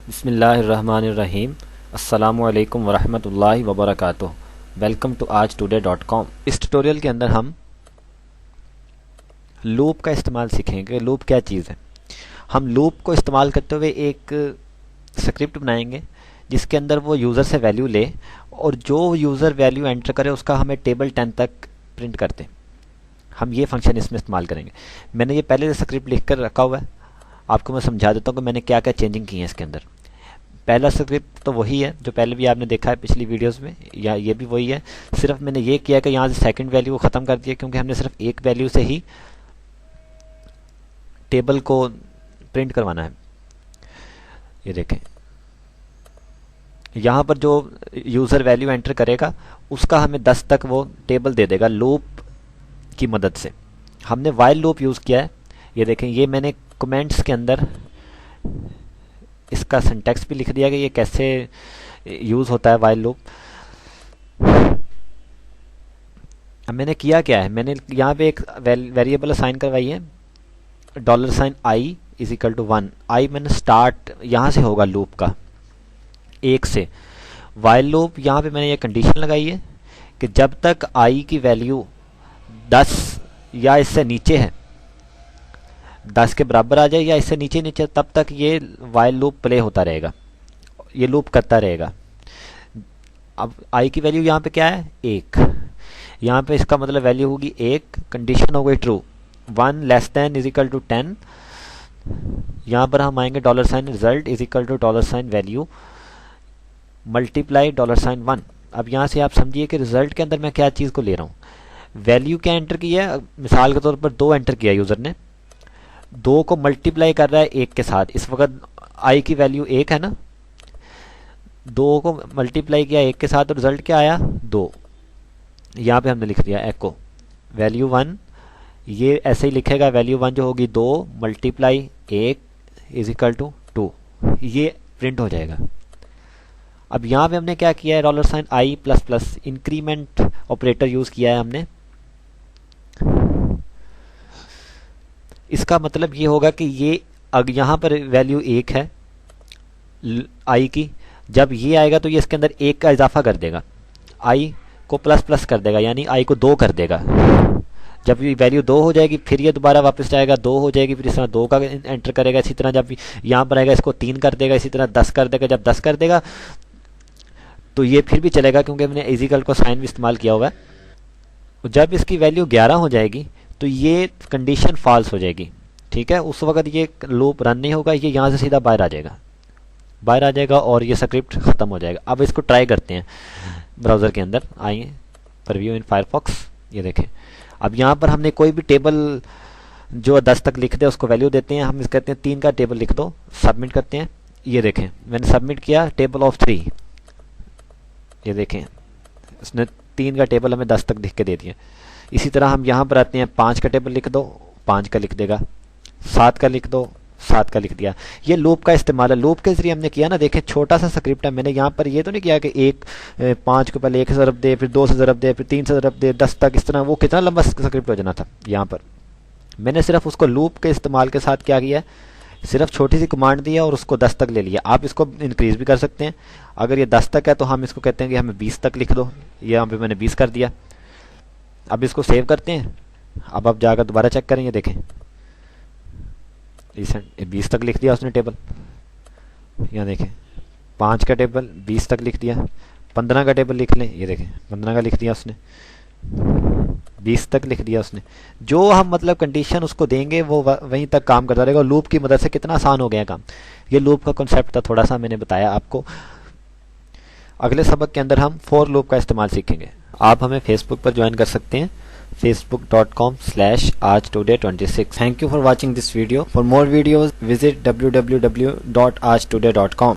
बिस्मिल्लाहिर्रहमानिर्रहीम। अस्सलामुअलैकुम वरहमतुल्लाहि वबरकातुह। Welcome to आजटुडे.com। इस ट्यूटोरियल के अंदर हम लूप का इस्तेमाल सीखेंगे। लूप क्या चीज़ है। हम लूप को इस्तेमाल करते हुए एक स्क्रिप्ट बनाएंगे जिसके अंदर वो यूज़र से वैल्यू ले और जो यूज़र वैल्यू एंटर करे उसका हमें टेबल 10 तक प्रिंट करते। हम ये फंक्शन इसमें इस्तेमाल करेंगे। मैंने ये पहले से स्क्रिप्ट लिख कर रखा हुआ है, आपको मैं समझा देता हूँ कि मैंने क्या क्या चेंजिंग की है इसके अंदर। पहला स्क्रिप्ट तो वही है जो पहले भी आपने देखा है पिछली वीडियोस में, या ये भी वही है। सिर्फ मैंने ये किया कि यहाँ से सेकंड वैल्यू को ख़त्म कर दिया क्योंकि हमने सिर्फ एक वैल्यू से ही टेबल को प्रिंट करवाना है। ये देखें, यहाँ पर जो यूज़र वैल्यू एंटर करेगा उसका हमें 10 तक वो टेबल दे देगा लूप की मदद से। हमने वाइल लूप यूज़ किया है। ये देखें, ये मैंने कमेंट्स के अंदर इसका सिंटैक्स भी लिख दिया कि ये कैसे यूज़ होता है वाइल लूप। अब मैंने किया क्या है, मैंने यहाँ पे एक वेरिएबल असाइन करवाई है $i इज इक्वल टू 1। आई मैंने स्टार्ट यहाँ से होगा लूप का 1 से। वाइल लूप यहाँ पे मैंने ये कंडीशन लगाई है कि जब तक i की वैल्यू 10 या इससे नीचे है, 10 के बराबर आ जाए या इससे नीचे नीचे, तब तक ये वाइल लूप प्ले होता रहेगा, ये लूप करता रहेगा। अब i की वैल्यू यहाँ पे क्या है 1, यहाँ पे इसका मतलब वैल्यू होगी 1, कंडीशन हो गई true. 1 less than is equal to 10, यहाँ पर हम आएंगे $result is equal to $value multiply $1। अब यहाँ से आप समझिए कि रिजल्ट के अंदर मैं क्या चीज़ को ले रहा हूँ। वैल्यू क्या एंटर की है, मिसाल के तौर पर 2 एंटर किया यूज़र ने, 2 को मल्टीप्लाई कर रहा है 1 के साथ। इस वक्त i की वैल्यू 1 है ना, 2 को मल्टीप्लाई किया 1 के साथ और रिजल्ट क्या आया 2। यहाँ पे हमने लिख दिया एको वैल्यू 1। ये ऐसे ही लिखेगा, वैल्यू 1 जो होगी 2 मल्टीप्लाई 1 इज इक्वल टू 2, ये प्रिंट हो जाएगा। अब यहाँ पे हमने क्या किया है, $i plus plus increment operator use किया है हमने। इसका मतलब ये होगा कि ये अगर यहाँ पर वैल्यू 1 है i की, जब ये आएगा तो ये इसके अंदर 1 का इजाफा कर देगा, i को प्लस प्लस कर देगा, यानी i को 2 कर देगा। जब ये वैल्यू 2 हो जाएगी फिर ये दोबारा वापस जाएगा, 2 हो जाएगी फिर इस तरह 2 का एंटर करेगा। इसी तरह जब यहाँ पर आएगा इसको 3 कर देगा, इसी तरह 10 कर देगा। जब 10 कर देगा तो ये फिर भी चलेगा क्योंकि हमने इजिकल को साइन भी इस्तेमाल किया हुआ है। जब इसकी वैल्यू 11 हो जाएगी तो ये कंडीशन फॉल्स हो जाएगी, ठीक है। उस वक्त ये लूप रन नहीं होगा, ये यहाँ से सीधा बाहर आ जाएगा और ये स्क्रिप्ट ख़त्म हो जाएगा। अब इसको ट्राई करते हैं ब्राउज़र के अंदर। आइए प्रीव्यू इन फायरफॉक्स। ये देखें, अब यहाँ पर हमने कोई भी टेबल जो 10 तक लिख दे उसको वैल्यू देते हैं। हम इस कहते हैं 3 का टेबल लिख दो, सबमिट करते हैं। ये देखें, मैंने सबमिट किया टेबल ऑफ 3। ये देखें, इसने 3 का टेबल हमें 10 तक लिख के दे दिया। इसी तरह हम यहाँ पर आते हैं, 5 का टेबल लिख दो, 5 का लिख देगा। 7 का लिख दो, 7 का लिख दिया। ये लूप का इस्तेमाल है, लूप के जरिए हमने किया ना। देखें, छोटा सा स्क्रिप्ट है। मैंने यहाँ पर ये तो नहीं किया कि 5 को पहले 1 से ज़रब दे, फिर 2 से ज़रब दे, फिर 3 से ज़रब दे, 10 तक। इस तरह वो कितना लंबा स्क्रिप्ट हो जाना था। यहाँ पर मैंने सिर्फ उसको लूप के इस्तेमाल के साथ क्या किया है, सिर्फ छोटी सी कमांड दी है और उसको 10 तक ले लिया। आप इसको इंक्रीज भी कर सकते हैं। अगर ये 10 तक है तो हम इसको कहते हैं कि हमें 20 तक लिख दो। ये यहाँ पे मैंने 20 कर दिया। अब इसको सेव करते हैं। अब आप जाकर दोबारा चेक करें, ये देखें रिसेंट 20 तक लिख दिया उसने टेबल। यहाँ देखें, 5 का टेबल 20 तक लिख दिया। 15 का टेबल लिख लें, ये देखें 15 का लिख दिया उसने, 20 तक लिख दिया उसने। जो हम मतलब कंडीशन उसको देंगे वो वहीं तक काम करता रहेगा। लूप की मदद से कितना आसान हो गया काम। ये लूप का कॉन्सेप्ट था, थोड़ा सा मैंने बताया आपको। अगले सबक के अंदर हम फॉर लूप का इस्तेमाल सीखेंगे। आप हमें फेसबुक पर ज्वाइन कर सकते हैं, facebook.com/aajtoday26। Thank you for watching this video. For more videos, visit www.aajtoday.com.